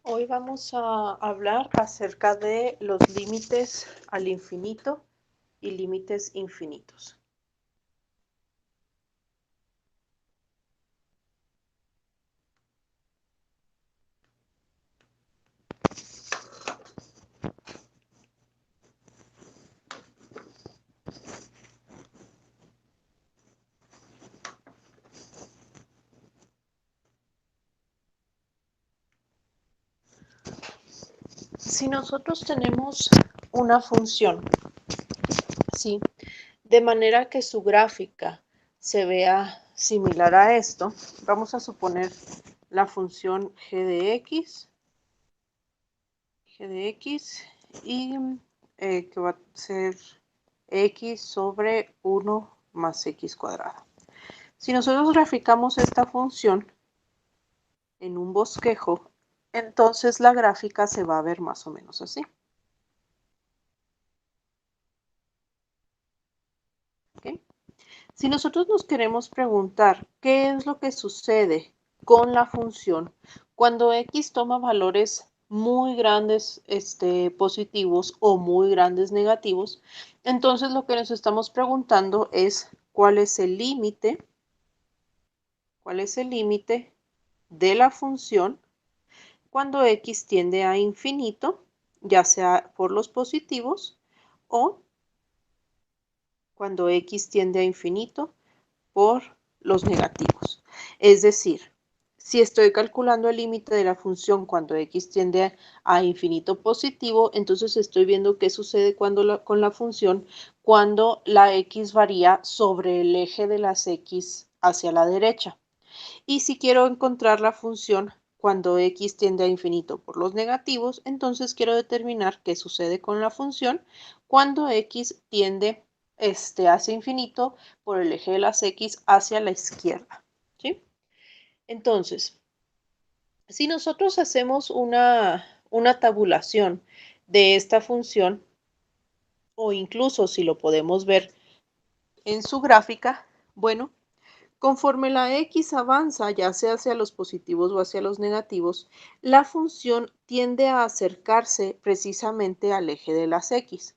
Hoy vamos a hablar acerca de los límites al infinito y límites infinitos. Si nosotros tenemos una función, ¿sí?, de manera que su gráfica se vea similar a esto, vamos a suponer la función g de x y que va a ser x sobre 1 más x cuadrado. Si nosotros graficamos esta función en un bosquejo, entonces la gráfica se va a ver más o menos así. ¿Okay? Si nosotros nos queremos preguntar qué es lo que sucede con la función cuando x toma valores muy grandes positivos o muy grandes negativos, entonces lo que nos estamos preguntando es cuál es el límite de la función cuando x tiende a infinito, ya sea por los positivos o cuando x tiende a infinito por los negativos. Es decir, si estoy calculando el límite de la función cuando x tiende a infinito positivo, entonces estoy viendo qué sucede con la función cuando la x varía sobre el eje de las x hacia la derecha. Y si quiero encontrar la función cuando x tiende a infinito por los negativos, entonces quiero determinar qué sucede con la función cuando x tiende hacia infinito por el eje de las x hacia la izquierda, ¿sí? Entonces, si nosotros hacemos una tabulación de esta función, o incluso si lo podemos ver en su gráfica, bueno, conforme la x avanza, ya sea hacia los positivos o hacia los negativos, la función tiende a acercarse precisamente al eje de las x.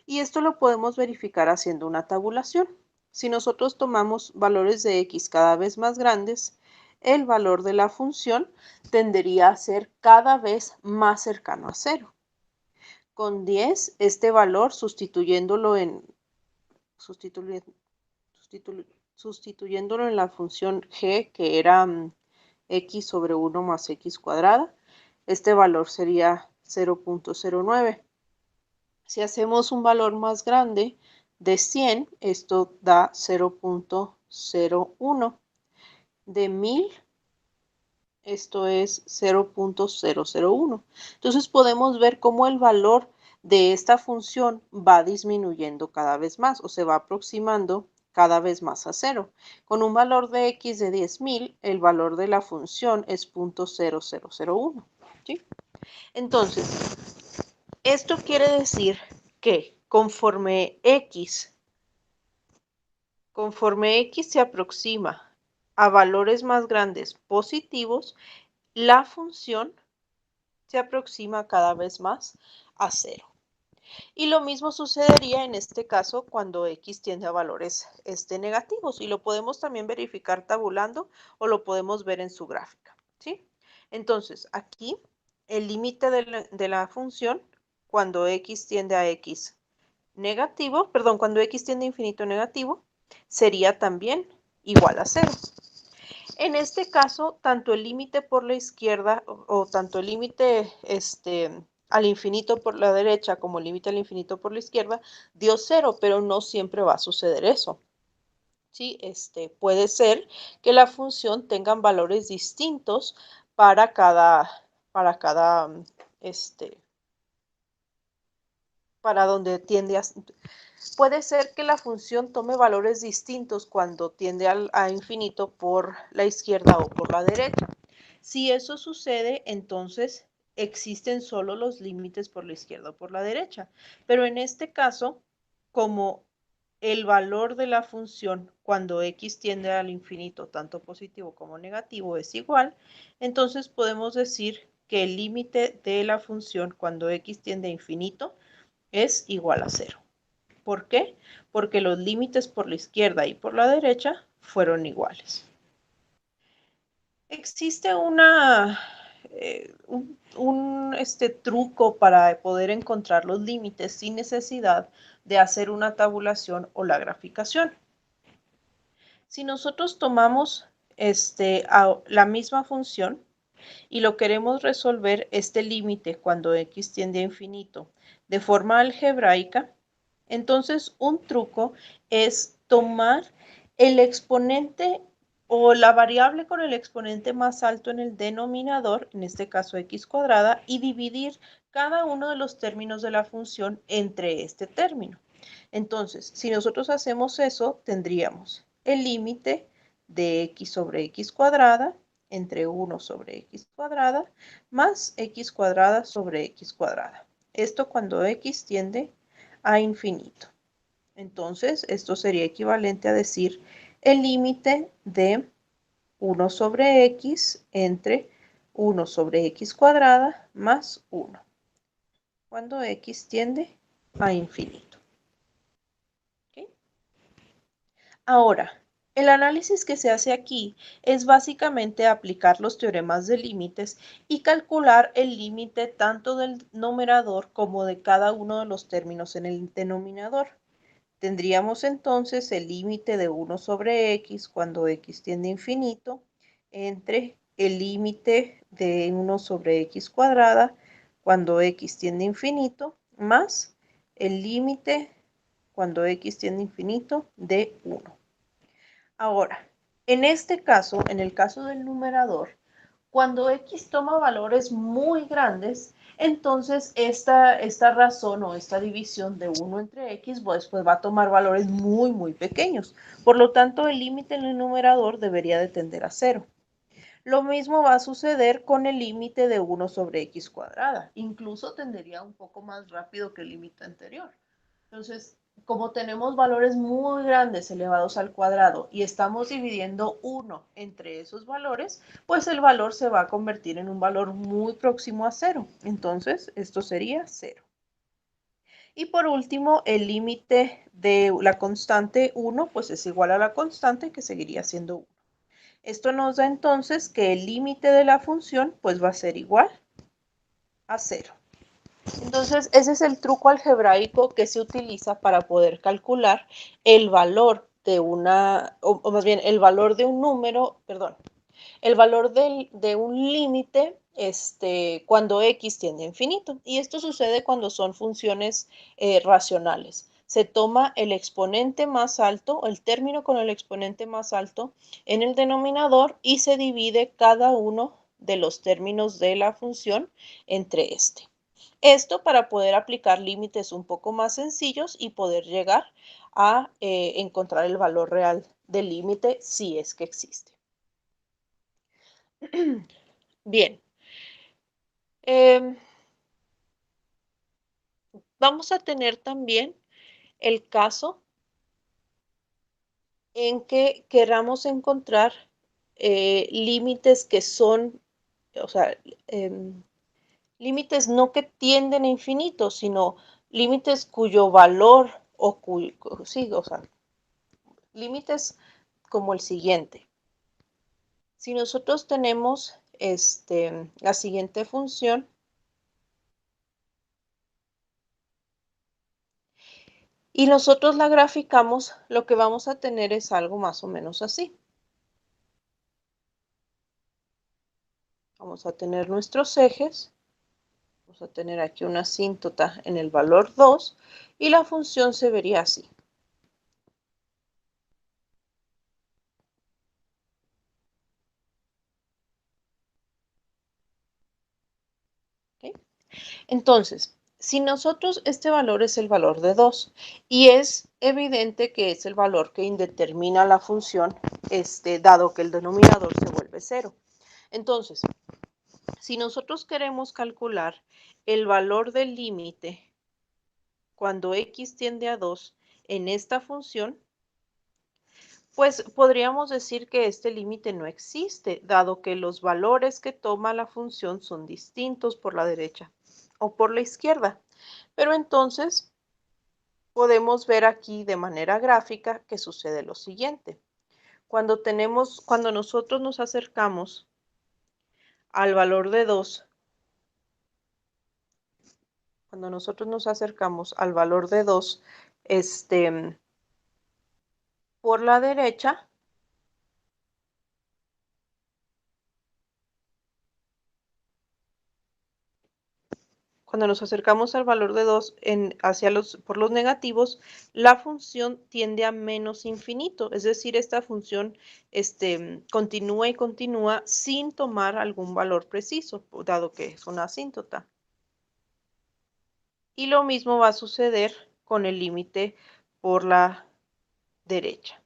Y esto lo podemos verificar haciendo una tabulación. Si nosotros tomamos valores de x cada vez más grandes, el valor de la función tendería a ser cada vez más cercano a 0. Con 10, este valor sustituyéndolo en la función g, que era x sobre 1 más x cuadrada, este valor sería 0.09. Si hacemos un valor más grande de 100, esto da 0.01. De 1000, esto es 0.001. Entonces podemos ver cómo el valor de esta función va disminuyendo cada vez más o se va aproximando cada vez más a 0. Con un valor de x de 10.000, el valor de la función es 0.0001. ¿Sí? Entonces, esto quiere decir que conforme x se aproxima a valores más grandes positivos, la función se aproxima cada vez más a 0. Y lo mismo sucedería en este caso cuando x tiende a valores negativos. Y lo podemos también verificar tabulando o lo podemos ver en su gráfica, ¿sí? Entonces, aquí el límite de la función cuando x tiende a x negativo, perdón, cuando x tiende a infinito negativo, sería también igual a 0. En este caso, tanto el límite por la izquierda o tanto el límite al infinito por la derecha como el límite al infinito por la izquierda dio 0, pero no siempre va a suceder eso. ¿Sí? Puede ser que la función tenga valores distintos para cada para donde tiende a... Puede ser que la función tome valores distintos cuando tiende a infinito por la izquierda o por la derecha. Si eso sucede, entonces existen solo los límites por la izquierda o por la derecha. Pero en este caso, como el valor de la función cuando x tiende al infinito, tanto positivo como negativo, es igual, entonces podemos decir que el límite de la función cuando x tiende a infinito es igual a 0. ¿Por qué? Porque los límites por la izquierda y por la derecha fueron iguales. Existe un truco para poder encontrar los límites sin necesidad de hacer una tabulación o la graficación. Si nosotros tomamos la misma función y lo queremos resolver este límite cuando x tiende a infinito de forma algebraica, entonces un truco es tomar el exponente o la variable con el exponente más alto en el denominador, en este caso x cuadrada, y dividir cada uno de los términos de la función entre este término. Entonces, si nosotros hacemos eso, tendríamos el límite de x sobre x cuadrada entre 1 sobre x cuadrada más x cuadrada sobre x cuadrada. Esto cuando x tiende a infinito. Entonces, esto sería equivalente a decir el límite de 1 sobre x entre 1 sobre x cuadrada más 1, cuando x tiende a infinito. ¿Okay? Ahora, el análisis que se hace aquí es básicamente aplicar los teoremas de límites y calcular el límite tanto del numerador como de cada uno de los términos en el denominador. Tendríamos entonces el límite de 1 sobre x cuando x tiende a infinito entre el límite de 1 sobre x cuadrada cuando x tiende a infinito más el límite cuando x tiende a infinito de 1. Ahora, en este caso, en el caso del numerador, cuando x toma valores muy grandes, entonces esta razón o esta división de 1 entre x pues va a tomar valores muy pequeños. Por lo tanto, el límite en el numerador debería de tender a 0. Lo mismo va a suceder con el límite de 1 sobre x cuadrada. Incluso tendería un poco más rápido que el límite anterior. Entonces, como tenemos valores muy grandes elevados al cuadrado y estamos dividiendo 1 entre esos valores, pues el valor se va a convertir en un valor muy próximo a 0. Entonces, esto sería 0. Y por último, el límite de la constante 1, pues es igual a la constante, que seguiría siendo 1. Esto nos da entonces que el límite de la función pues va a ser igual a 0. Entonces, ese es el truco algebraico que se utiliza para poder calcular el valor de o más bien el valor de un número, perdón, el valor de un límite cuando x tiende a infinito. Y esto sucede cuando son funciones racionales. Se toma el exponente más alto, el término con el exponente más alto en el denominador y se divide cada uno de los términos de la función entre este. Esto para poder aplicar límites un poco más sencillos y poder llegar a encontrar el valor real del límite si es que existe. Bien. Vamos a tener también el caso en que queramos encontrar límites que son, o sea, límites no que tienden a infinito, sino límites cuyo valor sí, o sea, límites como el siguiente. Si nosotros tenemos la siguiente función y nosotros la graficamos, lo que vamos a tener es algo más o menos así. Vamos a tener nuestros ejes. Vamos a tener aquí una asíntota en el valor 2 y la función se vería así. ¿Okay? Entonces, si nosotros este valor es el valor de 2 y es evidente que es el valor que indetermina la función, dado que el denominador se vuelve 0. Entonces, si nosotros queremos calcular el valor del límite cuando x tiende a 2 en esta función, Pues podríamos decir que este límite no existe, dado que los valores que toma la función son distintos por la derecha o por la izquierda. Pero entonces podemos ver aquí de manera gráfica que sucede lo siguiente. Cuando nosotros nos acercamos al valor de 2, cuando nosotros nos acercamos al valor de 2, por la derecha, cuando nos acercamos al valor de 2 por los negativos, la función tiende a menos infinito, es decir, esta función continúa y continúa sin tomar algún valor preciso, dado que es una asíntota. Y lo mismo va a suceder con el límite por la derecha.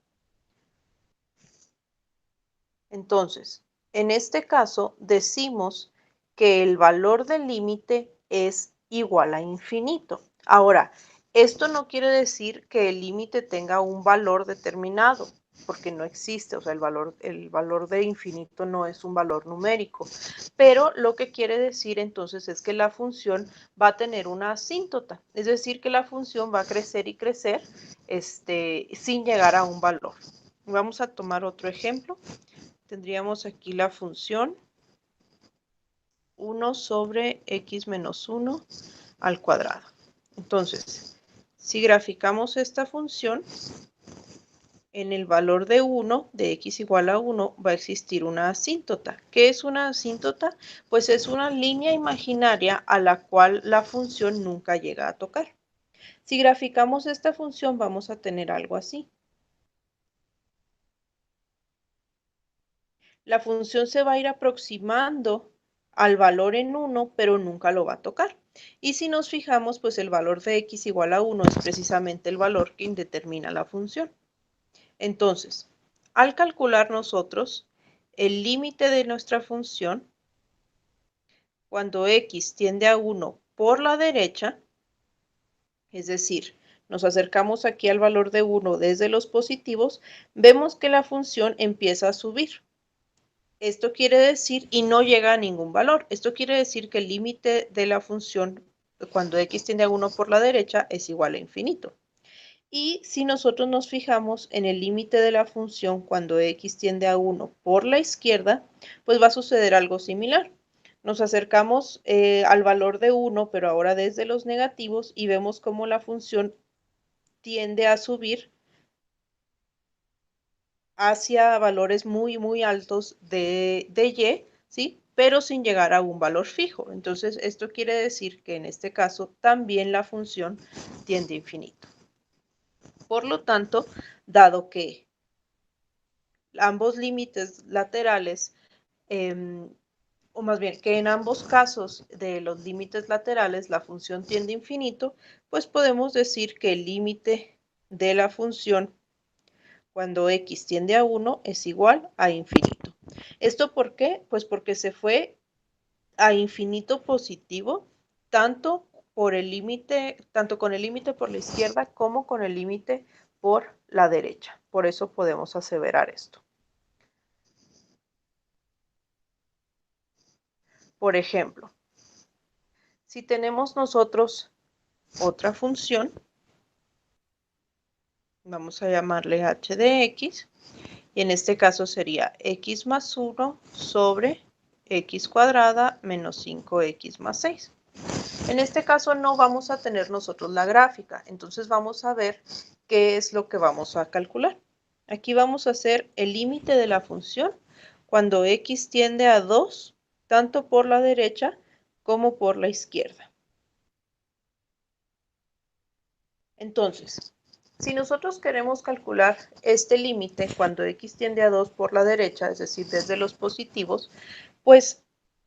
Entonces, en este caso decimos que el valor del límite es igual a infinito. Ahora, esto no quiere decir que el límite tenga un valor determinado, porque no existe, o sea, el valor de infinito no es un valor numérico, pero lo que quiere decir entonces es que la función va a tener una asíntota, es decir, que la función va a crecer y crecer sin llegar a un valor. Vamos a tomar otro ejemplo. Tendríamos aquí la función 1 sobre x menos 1 al cuadrado. Entonces, si graficamos esta función, en el valor de 1, de x igual a 1, va a existir una asíntota. ¿Qué es una asíntota? Pues es una línea imaginaria a la cual la función nunca llega a tocar. Si graficamos esta función, vamos a tener algo así. La función se va a ir aproximando al valor en 1, pero nunca lo va a tocar. Y si nos fijamos, pues el valor de x igual a 1 es precisamente el valor que determina la función. Entonces, al calcular nosotros el límite de nuestra función, cuando x tiende a 1 por la derecha, es decir, nos acercamos aquí al valor de 1 desde los positivos, vemos que la función empieza a subir. Esto quiere decir, y no llega a ningún valor, esto quiere decir que el límite de la función cuando x tiende a 1 por la derecha es igual a infinito. Y si nosotros nos fijamos en el límite de la función cuando x tiende a 1 por la izquierda, pues va a suceder algo similar. Nos acercamos al valor de 1, pero ahora desde los negativos, y vemos cómo la función tiende a subir hacia valores muy, muy altos de y, ¿sí? Pero sin llegar a un valor fijo. Entonces, esto quiere decir que en este caso también la función tiende a infinito. Por lo tanto, dado que ambos límites laterales, o más bien que en ambos casos de los límites laterales la función tiende a infinito, pues podemos decir que el límite de la función cuando x tiende a 1 es igual a infinito. ¿Esto por qué? Pues porque se fue a infinito positivo, tanto con el límite por la izquierda como con el límite por la derecha. Por eso podemos aseverar esto. Por ejemplo, si tenemos nosotros otra función, vamos a llamarle h de x, y en este caso sería x más 1 sobre x cuadrada menos 5x más 6. En este caso no vamos a tener nosotros la gráfica, entonces vamos a ver qué es lo que vamos a calcular. Aquí vamos a hacer el límite de la función cuando x tiende a 2, tanto por la derecha como por la izquierda. Entonces, si nosotros queremos calcular este límite cuando x tiende a 2 por la derecha, es decir, desde los positivos, pues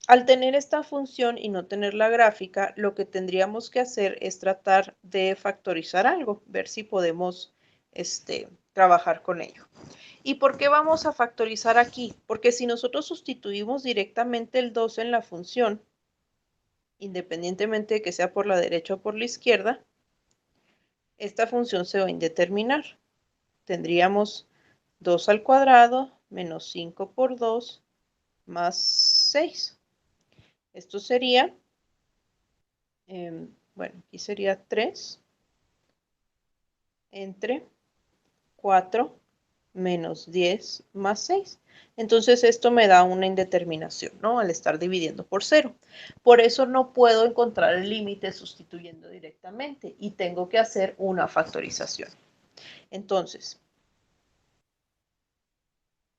al tener esta función y no tener la gráfica, lo que tendríamos que hacer es tratar de factorizar algo, ver si podemos trabajar con ello. ¿Y por qué vamos a factorizar aquí? Porque si nosotros sustituimos directamente el 2 en la función, independientemente de que sea por la derecha o por la izquierda, esta función se va a indeterminar. Tendríamos 2 al cuadrado menos 5 por 2 más 6. Esto sería, bueno, aquí sería 3 entre 4 menos 10 más 6. Entonces esto me da una indeterminación, ¿no? Al estar dividiendo por 0. Por eso no puedo encontrar el límite sustituyendo directamente y tengo que hacer una factorización. Entonces,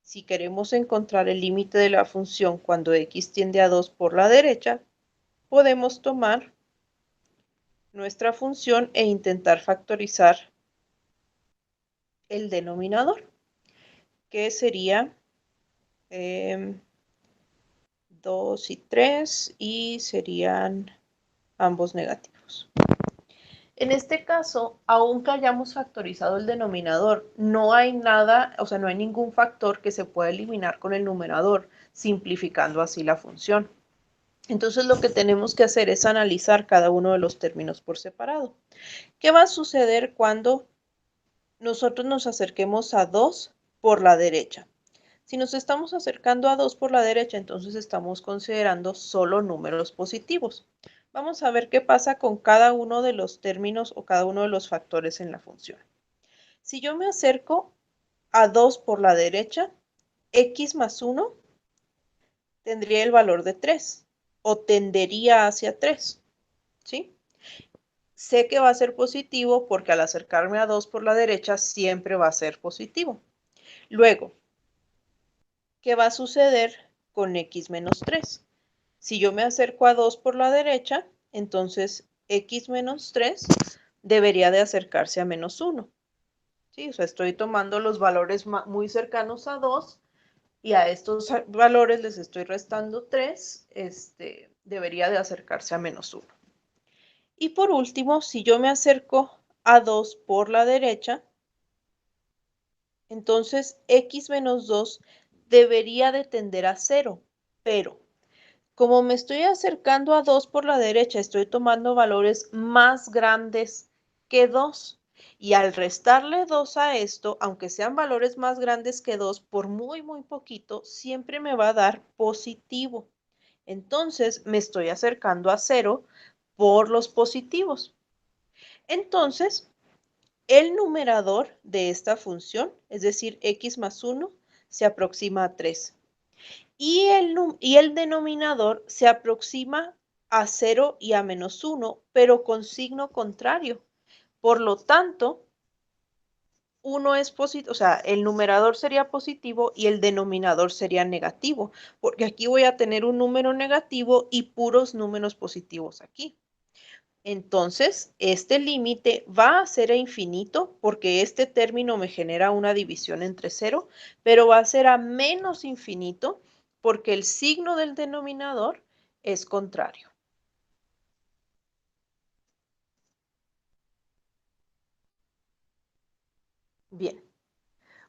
si queremos encontrar el límite de la función cuando x tiende a 2 por la derecha, podemos tomar nuestra función e intentar factorizar el denominador, que sería 2 y 3 y serían ambos negativos. En este caso, aunque hayamos factorizado el denominador, no hay nada, o sea, no hay ningún factor que se pueda eliminar con el numerador, simplificando así la función. Entonces lo que tenemos que hacer es analizar cada uno de los términos por separado. ¿Qué va a suceder cuando nosotros nos acerquemos a 2 por la derecha? Si nos estamos acercando a 2 por la derecha, entonces estamos considerando solo números positivos. Vamos a ver qué pasa con cada uno de los términos o cada uno de los factores en la función. Si yo me acerco a 2 por la derecha, x más 1 tendría el valor de 3 o tendería hacia 3, ¿sí? Sé que va a ser positivo porque al acercarme a 2 por la derecha siempre va a ser positivo. Luego, ¿qué va a suceder con x menos 3? Si yo me acerco a 2 por la derecha, entonces x menos 3 debería de acercarse a menos 1. ¿Sí? O sea, estoy tomando los valores muy cercanos a 2 y a estos valores les estoy restando 3, debería de acercarse a menos 1. Y por último, si yo me acerco a 2 por la derecha, entonces x menos 2 debería de tender a 0, pero como me estoy acercando a 2 por la derecha, estoy tomando valores más grandes que 2. Y al restarle 2 a esto, aunque sean valores más grandes que 2, por muy, muy poquito, siempre me va a dar positivo. Entonces, me estoy acercando a 0 por los positivos. Entonces, el numerador de esta función, es decir, x más 1, se aproxima a 3. Y el denominador se aproxima a 0 y a menos 1, pero con signo contrario. Por lo tanto, 1 es positivo, o sea, el numerador sería positivo y el denominador sería negativo, porque aquí voy a tener un número negativo y puros números positivos aquí. Entonces, este límite va a ser a infinito porque este término me genera una división entre 0, pero va a ser a menos infinito porque el signo del denominador es contrario. Bien,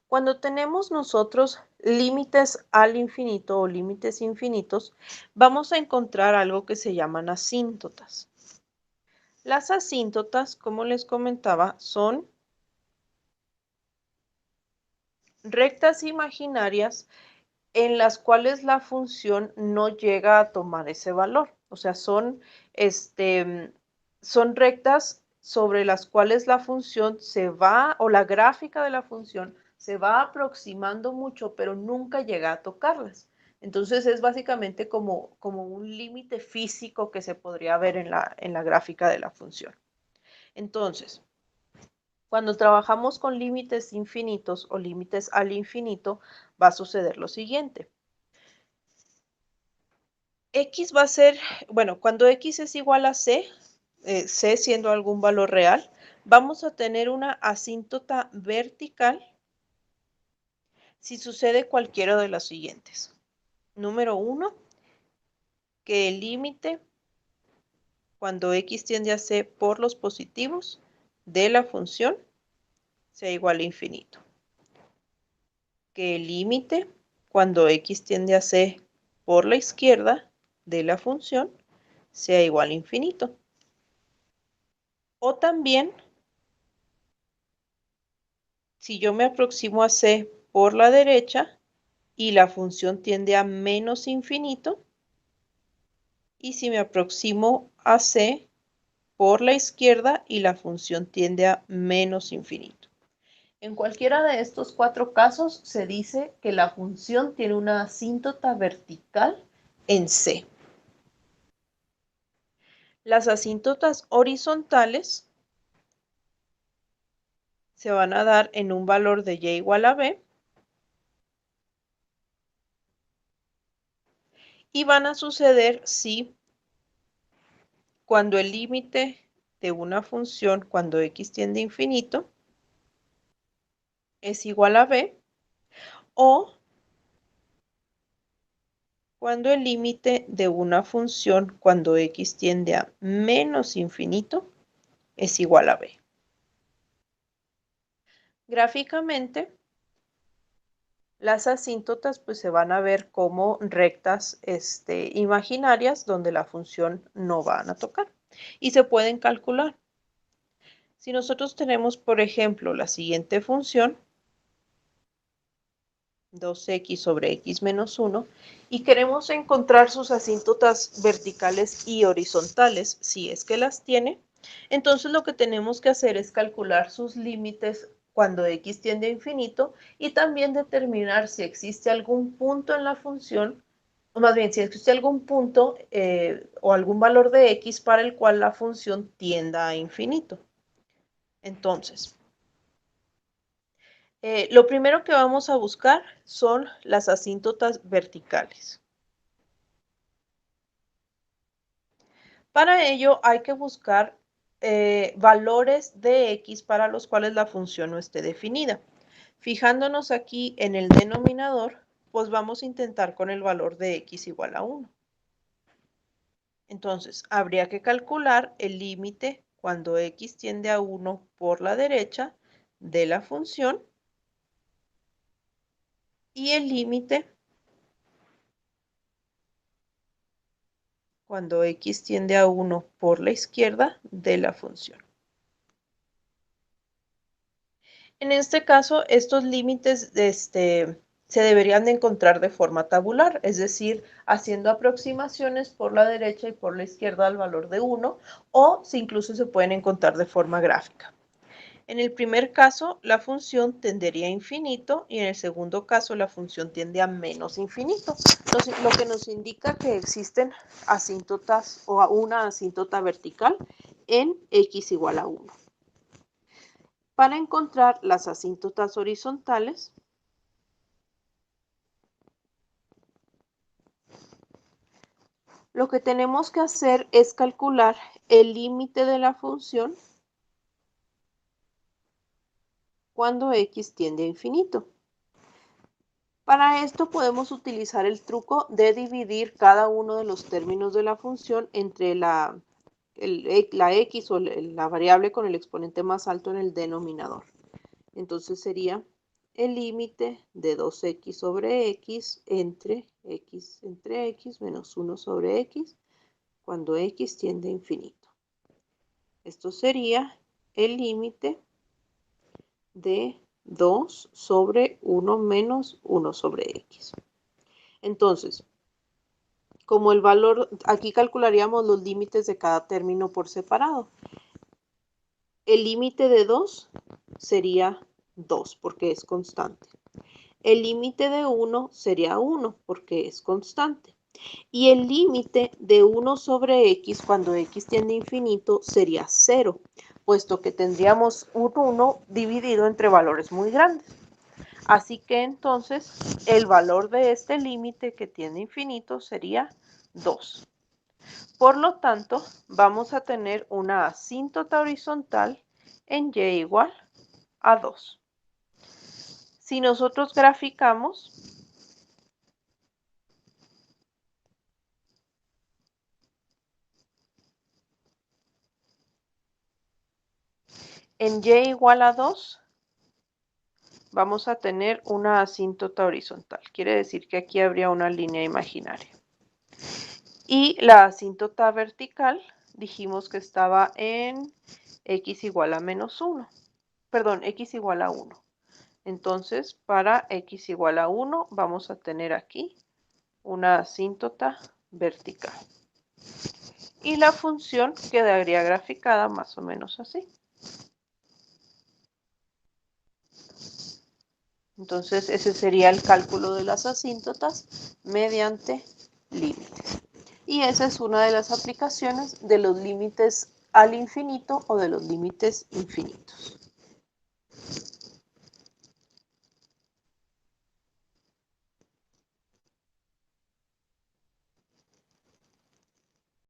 cuando tenemos nosotros límites al infinito o límites infinitos, vamos a encontrar algo que se llaman asíntotas. Las asíntotas, como les comentaba, son rectas imaginarias en las cuales la función no llega a tomar ese valor. O sea, son rectas sobre las cuales la función se va, o la gráfica de la función se va aproximando mucho, pero nunca llega a tocarlas. Entonces es básicamente como un límite físico que se podría ver en la gráfica de la función. Entonces, cuando trabajamos con límites infinitos o límites al infinito, va a suceder lo siguiente. X va a ser, bueno, cuando X es igual a C, C siendo algún valor real, vamos a tener una asíntota vertical si sucede cualquiera de las siguientes. Número 1, que el límite cuando X tiende a C por los positivos de la función sea igual a infinito. Que el límite cuando X tiende a C por la izquierda de la función sea igual a infinito. O también, si yo me aproximo a C por la derecha y la función tiende a menos infinito. Y si me aproximo a C por la izquierda y la función tiende a menos infinito. En cualquiera de estos cuatro casos se dice que la función tiene una asíntota vertical en C. Las asíntotas horizontales se van a dar en un valor de y igual a b y van a suceder si cuando el límite de una función cuando x tiende a infinito es igual a b o cuando el límite de una función cuando x tiende a menos infinito es igual a b. Gráficamente, las asíntotas pues se van a ver como rectas imaginarias donde la función no van a tocar y se pueden calcular. Si nosotros tenemos, por ejemplo, la siguiente función, 2x sobre x menos 1, y queremos encontrar sus asíntotas verticales y horizontales, si es que las tiene, entonces lo que tenemos que hacer es calcular sus límites cuando x tiende a infinito y también determinar si existe algún punto en la función, o más bien si existe algún punto o algún valor de x para el cual la función tienda a infinito. Entonces, lo primero que vamos a buscar son las asíntotas verticales. Para ello hay que buscar valores de x para los cuales la función no esté definida. Fijándonos aquí en el denominador, pues vamos a intentar con el valor de x igual a 1. Entonces, habría que calcular el límite cuando x tiende a 1 por la derecha de la función y el límite cuando x tiende a 1 por la izquierda de la función. En este caso, estos límites se deberían de encontrar de forma tabular, es decir, haciendo aproximaciones por la derecha y por la izquierda al valor de 1, o si incluso se pueden encontrar de forma gráfica. En el primer caso, la función tendería a infinito y en el segundo caso, la función tiende a menos infinito, lo que nos indica que existen asíntotas o una asíntota vertical en x igual a 1. Para encontrar las asíntotas horizontales, lo que tenemos que hacer es calcular el límite de la función cuando x tiende a infinito. Para esto podemos utilizar el truco de dividir cada uno de los términos de la función entre la x o la variable con el exponente más alto en el denominador. Entonces sería el límite de 2x sobre x entre x menos 1 sobre x cuando x tiende a infinito. Esto sería el límite de 2 sobre 1 menos 1 sobre x. Entonces, como el valor, aquí calcularíamos los límites de cada término por separado. El límite de 2 sería 2 porque es constante. El límite de 1 sería 1 porque es constante. Y el límite de 1 sobre x cuando x tiende a infinito sería 0, puesto que tendríamos un 1 dividido entre valores muy grandes. Así que entonces el valor de este límite que tiende a infinito sería 2. Por lo tanto, vamos a tener una asíntota horizontal en y igual a 2. Si nosotros graficamos, en y igual a 2, vamos a tener una asíntota horizontal. Quiere decir que aquí habría una línea imaginaria. Y la asíntota vertical dijimos que estaba en x igual a menos 1. Perdón, x igual a 1. Entonces, para x igual a 1, vamos a tener aquí una asíntota vertical. Y la función quedaría graficada más o menos así. Entonces, ese sería el cálculo de las asíntotas mediante límites. Y esa es una de las aplicaciones de los límites al infinito o de los límites infinitos.